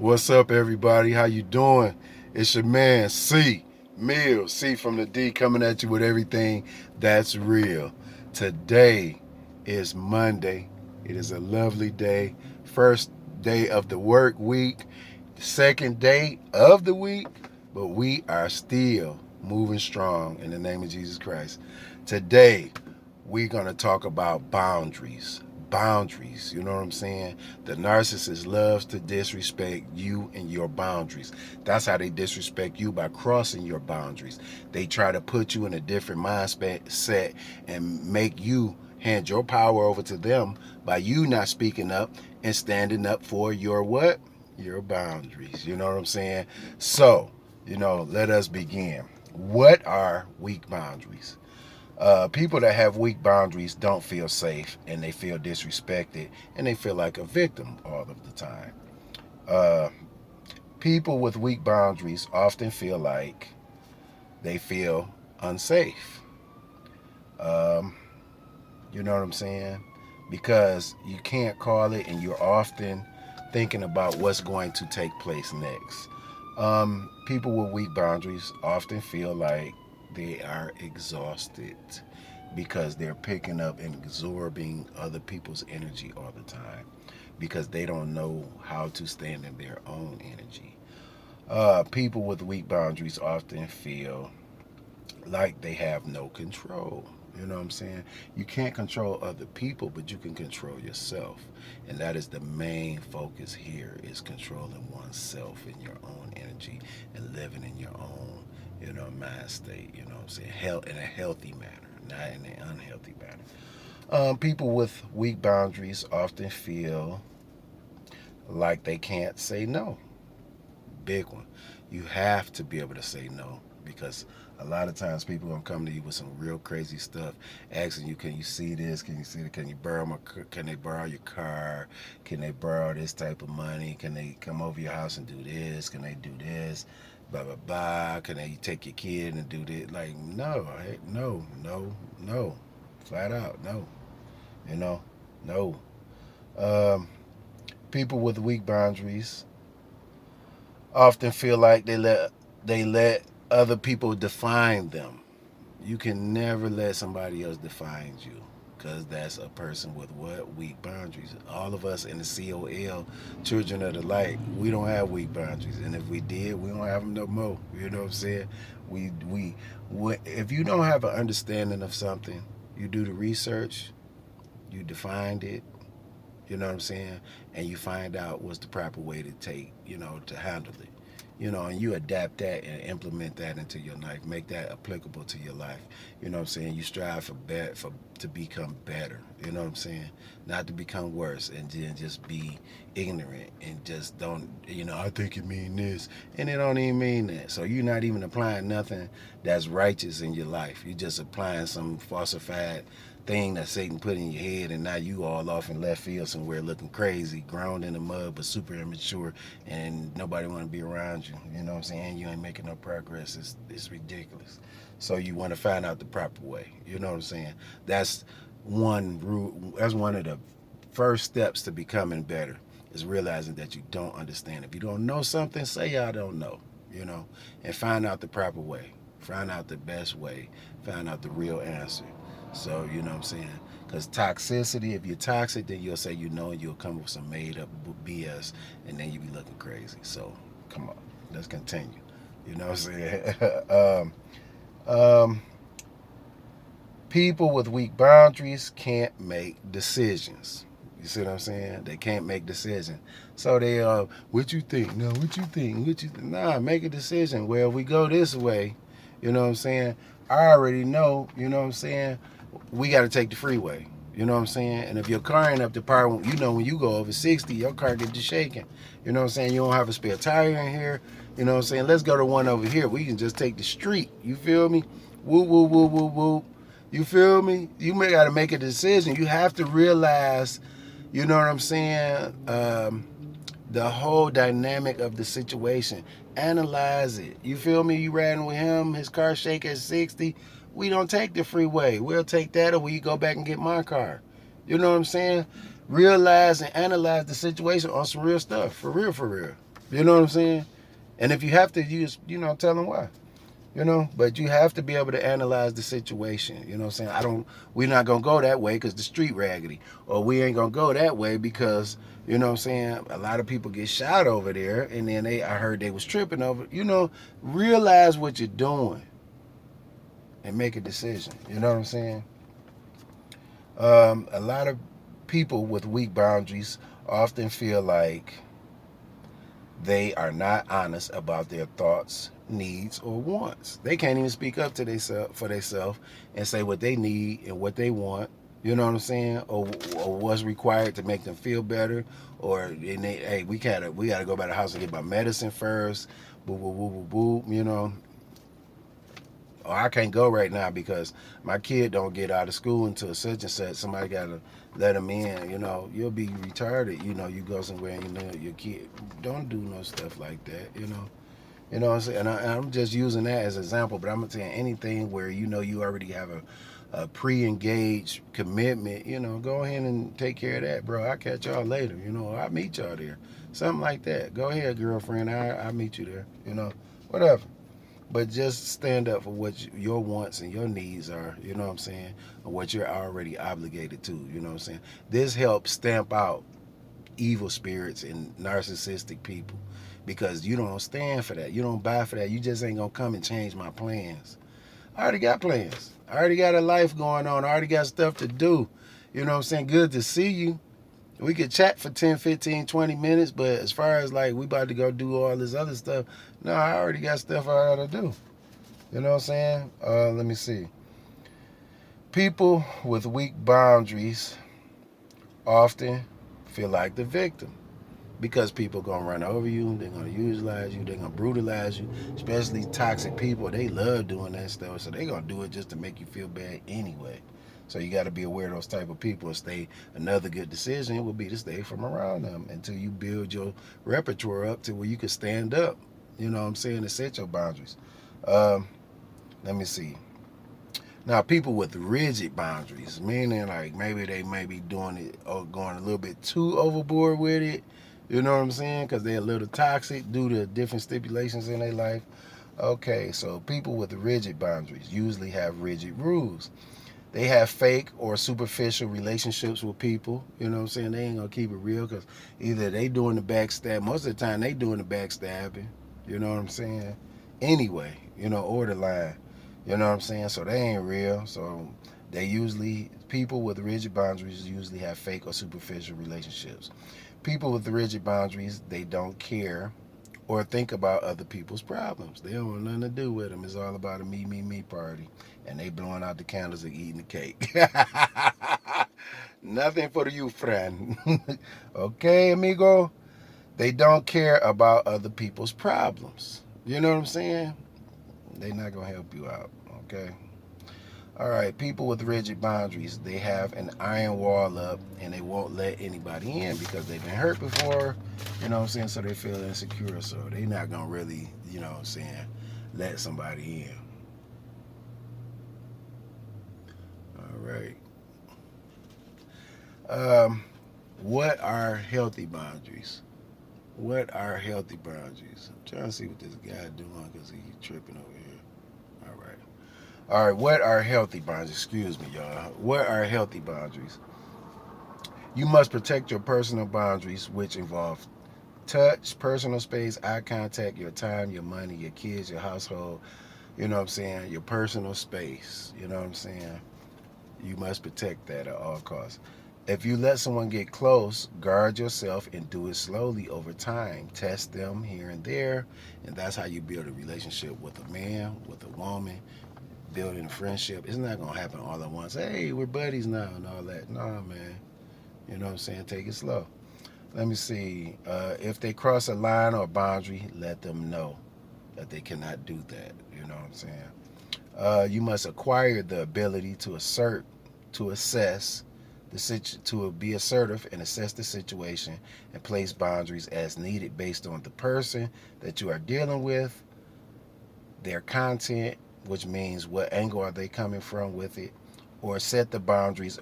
What's up, everybody? How you doing? It's your man C Mills, C from the D, coming at you with everything that's real. Today is Monday. It is a lovely day. First day of the work week, second day of the week, but we are still moving strong in the name of Jesus Christ. Today, we're going to talk about boundaries. Boundaries, you know what I'm saying? The narcissist loves to disrespect you and your boundaries. That's how they disrespect you, by crossing your boundaries. They try to put you in a different mindset set and make you hand your power over to them by you not speaking up and standing up for your what? Your boundaries. You know what I'm saying? So, let us begin. What are weak boundaries? People that have weak boundaries don't feel safe, and they feel disrespected, and they feel like a victim all of the time. Uh, People with weak boundaries often feel like they feel unsafe. Um, you know what I'm saying? Because you can't call it, and you're often thinking about what's going to take place next. People with weak boundaries often feel like they are exhausted because they're picking up and absorbing other people's energy all the time because they don't know how to stand in their own energy. People with weak boundaries often feel like they have no control. You know what I'm saying? You can't control other people, but you can control yourself. And that is the main focus here, is controlling oneself in your own energy and living in your own, mind state, you know what I'm saying? In a healthy manner, not in an unhealthy manner. People with weak boundaries often feel like they can't say no. Big one. You have to be able to say no, because a lot of times people gonna come to you with some real crazy stuff, asking you, "Can you see this? Can you see that? Can you borrow Can they borrow your car? Can they borrow this type of money? Can they come over your house and do this? Can they do this? Blah blah blah. Can they take your kid and do this?" Like, no, no, no, no, flat out, no. You know, no. Um, People with weak boundaries often feel like they let other people define them. You can never let somebody else define you, because that's a person with what? Weak boundaries. All of us in the COL, children of the light, we don't have weak boundaries, and if we did, we don't have them no more. You know what I'm saying? If you don't have an understanding of something, you do the research, you defined it, you know what I'm saying? And you find out what's the proper way to take, to handle it. And you adapt that and implement that into your life, make that applicable to your life. You know what I'm saying? You strive to become better. You know what I'm saying? Not to become worse and then just be ignorant and just don't, I think it mean this. And it don't even mean that. So you're not even applying nothing that's righteous in your life. You're just applying some falsified thing that Satan put in your head, and now you all off in left field somewhere looking crazy, grown in the mud but super immature, and nobody want to be around you. You know what I'm saying? You ain't making no progress. It's ridiculous. So you want to find out the proper way. You know what I'm saying? That's one root. That's one of the first steps to becoming better, is realizing that you don't understand. If you don't know something, say I don't know. And find out the proper way. Find out the best way. Find out the real answer. So, you know what I'm saying? Because toxicity, if you're toxic, then you'll say and you'll come with some made up BS, and then you be looking crazy. So, come on, let's continue. You know what I'm saying? um, People with weak boundaries can't make decisions. You see what I'm saying? They can't make decisions. So they, what you think? No, what you think? What you think? Nah, make a decision. Well, we go this way. You know what I'm saying? I already know, what I'm saying? We got to take the freeway. You know what I'm saying? And if your car ain't up to par, when you go over 60, your car gets to shaking. You know what I'm saying? You don't have a spare tire in here. You know what I'm saying? Let's go to one over here. We can just take the street. You feel me? Woo, woo, woo, woo, woo. You feel me? You may got to make a decision. You have to realize, you know what I'm saying? The whole dynamic of the situation. Analyze it. You feel me? You riding with him, his car shake at 60. We don't take the freeway. We'll take that, or we go back and get my car. You know what I'm saying? Realize and analyze the situation on some real stuff. For real, for real. You know what I'm saying? And if you have to use, tell them why. But you have to be able to analyze the situation. You know what I'm saying? We're not going to go that way because the street raggedy. Or we ain't going to go that way because, what I'm saying, a lot of people get shot over there and then I heard they was tripping over. Realize what you're doing and make a decision. You know what I'm saying? A lot of people with weak boundaries often feel like they are not honest about their thoughts, needs, or wants. They can't even speak up to for themselves and say what they need and what they want. You know what I'm saying? Or what's required to make them feel better. Or hey, we gotta go by the house and get my medicine first. Boo boo boo boo boo. Or I can't go right now because my kid don't get out of school until such and such. Somebody gotta let him in. You'll be retarded. You go somewhere and your kid don't do no stuff like that. You know what I'm saying? And I'm just using that as an example, but I'm saying anything where you already have a pre-engaged commitment. Go ahead and take care of that, bro. I'll catch y'all later. I'll meet y'all there. Something like that. Go ahead, girlfriend. I'll meet you there. Whatever. But just stand up for what your wants and your needs are, you know what I'm saying? Or what you're already obligated to, you know what I'm saying? This helps stamp out evil spirits and narcissistic people because you don't stand for that. You don't buy for that. You just ain't going to come and change my plans. I already got plans. I already got a life going on. I already got stuff to do. You know what I'm saying? Good to see you. We could chat for 10, 15, 20 minutes, but as far as like we about to go do all this other stuff, no, I already got stuff I gotta do. You know what I'm saying? Let me see. People with weak boundaries often feel like the victim because people gonna run over you, they're gonna utilize you, they're gonna brutalize you, especially toxic people. They love doing that stuff, so they gonna do it just to make you feel bad anyway. So you got to be aware of those type of people and stay. Another good decision would be to stay from around them until you build your repertoire up to where you can stand up. You know what I'm saying? And set your boundaries. Um, Let me see. Now, people with rigid boundaries, meaning like maybe they may be doing it or going a little bit too overboard with it. You know what I'm saying? Because they're a little toxic due to different stipulations in their life. Okay, so people with rigid boundaries usually have rigid rules. They have fake or superficial relationships with people. You know what I'm saying? They ain't gonna keep it real because either they doing the backstab. Most of the time they doing the backstabbing. You know what I'm saying? Anyway, or the line. You know what I'm saying? So they ain't real. So people with rigid boundaries usually have fake or superficial relationships. People with rigid boundaries, they don't care or think about other people's problems. They don't want nothing to do with them. It's all about a me, me, me party. And they blowing out the candles and eating the cake. Nothing for you, friend. Okay, amigo? They don't care about other people's problems. You know what I'm saying? They're not going to help you out. Okay? All right, people with rigid boundaries, they have an iron wall up and they won't let anybody in because they've been hurt before, you know what I'm saying? So they feel insecure. So they're not going to really, you know what I'm saying, let somebody in. All right. What are healthy boundaries? What are healthy boundaries? I'm trying to see what this guy doing because he's tripping over here. All right. All right. What are healthy boundaries? Excuse me, y'all. What are healthy boundaries? You must protect your personal boundaries, which involve touch, personal space, eye contact, your time, your money, your kids, your household. You know what I'm saying? Your personal space. You know what I'm saying? You must protect that at all costs. If you let someone get close, guard yourself and do it slowly over time. Test them here and there, and that's how you build a relationship with a man, with a woman, building a friendship. It's not gonna happen all at once. Hey, we're buddies now and all that. Nah, man. You know what I'm saying? Take it slow. Let me see. If they cross a line or a boundary, let them know that they cannot do that. You know what I'm saying? You must acquire the ability to assess to be assertive and assess the situation and place boundaries as needed based on the person that you are dealing with, their content, which means what angle are they coming from with it, or set the boundaries